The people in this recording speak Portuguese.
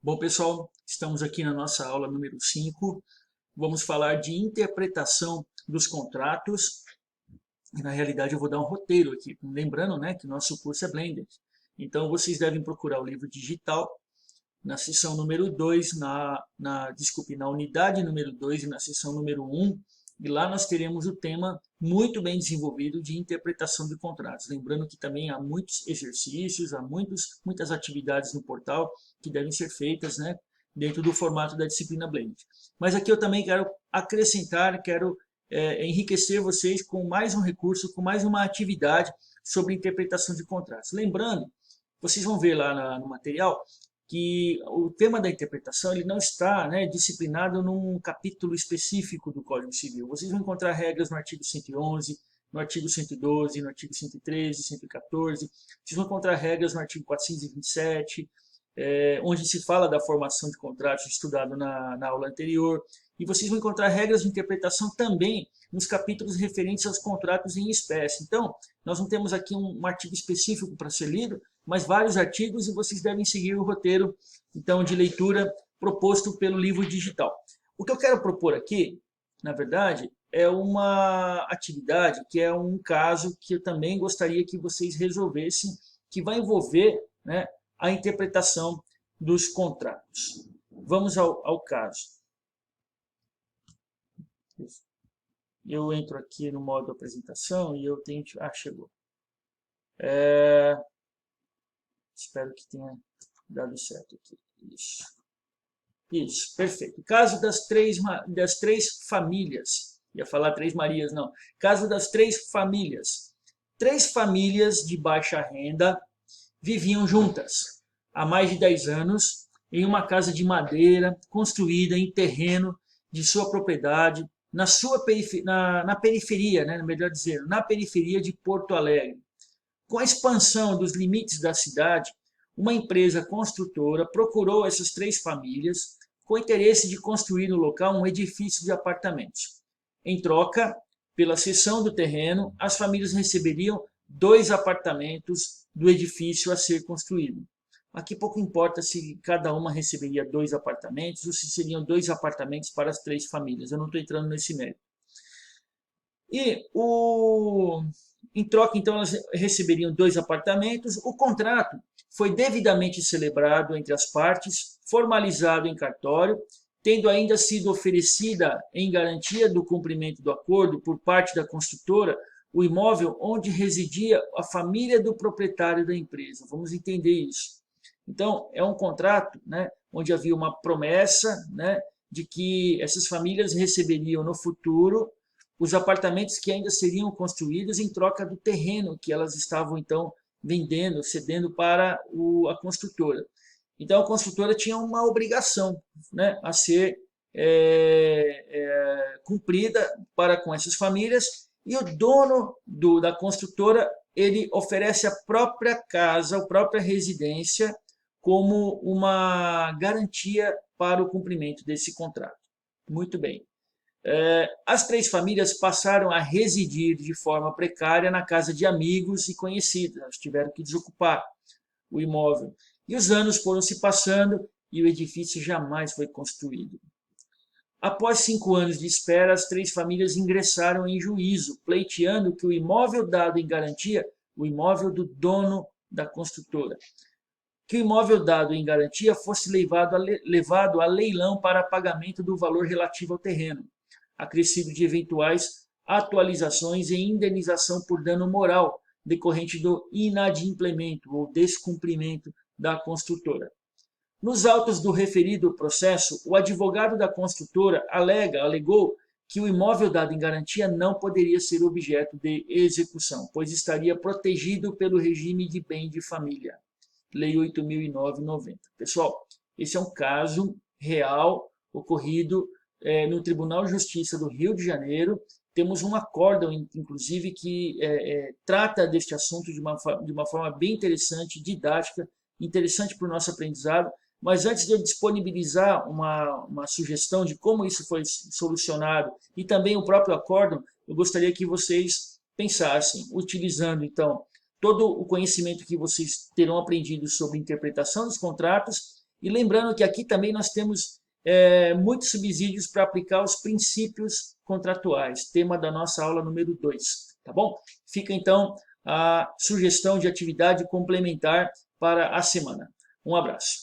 Bom, pessoal, estamos aqui na nossa aula número 5. Vamos falar de interpretação dos contratos. E, na realidade, eu vou dar um roteiro aqui. Lembrando, né, que nosso curso é Blended. Então, vocês devem procurar o livro digital na seção número 2, na unidade número 2 e na seção número 1. E lá nós teremos o tema muito bem desenvolvido de interpretação de contratos. Lembrando que também há muitos exercícios, há muitas atividades no portal que devem ser feitas, né, dentro do formato da disciplina Blend. Mas aqui eu também quero acrescentar, quero enriquecer vocês com mais um recurso, com mais uma atividade sobre interpretação de contratos. Lembrando, vocês vão ver lá no material, que o tema da interpretação ele não está, né, disciplinado num capítulo específico do Código Civil. Vocês vão encontrar regras no artigo 111, no artigo 112, no artigo 113, 114. Vocês vão encontrar regras no artigo 427, onde se fala da formação de contratos estudado na aula anterior. E vocês vão encontrar regras de interpretação também nos capítulos referentes aos contratos em espécie. Então, nós não temos aqui um artigo específico para ser lido, mas vários artigos e vocês devem seguir o roteiro então de leitura proposto pelo livro digital. O que eu quero propor aqui, na verdade, é uma atividade que é um caso que eu também gostaria que vocês resolvessem, que vai envolver, né, a interpretação dos contratos. Vamos ao caso. Eu entro aqui no modo apresentação e eu tenho... Ah, chegou. Espero que tenha dado certo aqui. Isso, perfeito. Caso das três famílias. Ia falar três Marias, não. Caso das três famílias. Três famílias de baixa renda viviam juntas há mais de 10 anos em uma casa de madeira construída em terreno de sua propriedade na periferia, né, melhor dizendo, na periferia de Porto Alegre. Com a expansão dos limites da cidade, uma empresa construtora procurou essas três famílias com o interesse de construir no local um edifício de apartamentos. Em troca, pela cessão do terreno, as famílias receberiam 2 apartamentos do edifício a ser construído. Aqui pouco importa se cada uma receberia 2 apartamentos ou se seriam 2 apartamentos para as 3 famílias. Eu não estou entrando nesse mérito. Em troca, então, elas receberiam 2 apartamentos. O contrato foi devidamente celebrado entre as partes, formalizado em cartório, tendo ainda sido oferecida em garantia do cumprimento do acordo por parte da construtora o imóvel onde residia a família do proprietário da empresa. Vamos entender isso. Então, é um contrato, né, onde havia uma promessa, né, de que essas famílias receberiam no futuro os apartamentos que ainda seriam construídos em troca do terreno que elas estavam, então, vendendo, cedendo para a construtora. Então, a construtora tinha uma obrigação, né, a ser cumprida para com essas famílias, e o dono da construtora ele oferece a própria casa, a própria residência, como uma garantia para o cumprimento desse contrato. Muito bem. As 3 famílias passaram a residir de forma precária na casa de amigos e conhecidos. Elas tiveram que desocupar o imóvel. E os anos foram se passando e o edifício jamais foi construído. Após 5 anos de espera, as 3 famílias ingressaram em juízo, pleiteando que o imóvel dado em garantia, o imóvel do dono da construtora, que o imóvel dado em garantia fosse levado a leilão para pagamento do valor relativo ao terreno, acrescido de eventuais atualizações e indenização por dano moral decorrente do inadimplemento ou descumprimento da construtora. Nos autos do referido processo, o advogado da construtora alegou que o imóvel dado em garantia não poderia ser objeto de execução, pois estaria protegido pelo regime de bem de família, Lei 8.009/90. Pessoal, esse é um caso real ocorrido no Tribunal de Justiça do Rio de Janeiro. Temos um acórdão, inclusive, que trata deste assunto de uma forma bem interessante, didática, interessante para o nosso aprendizado. Mas antes de eu disponibilizar uma sugestão de como isso foi solucionado e também o próprio acórdão, eu gostaria que vocês pensassem, utilizando então todo o conhecimento que vocês terão aprendido sobre interpretação dos contratos E lembrando que aqui também nós temos muitos subsídios para aplicar os princípios contratuais, tema da nossa aula número 2, tá bom? Fica então a sugestão de atividade complementar para a semana. Um abraço.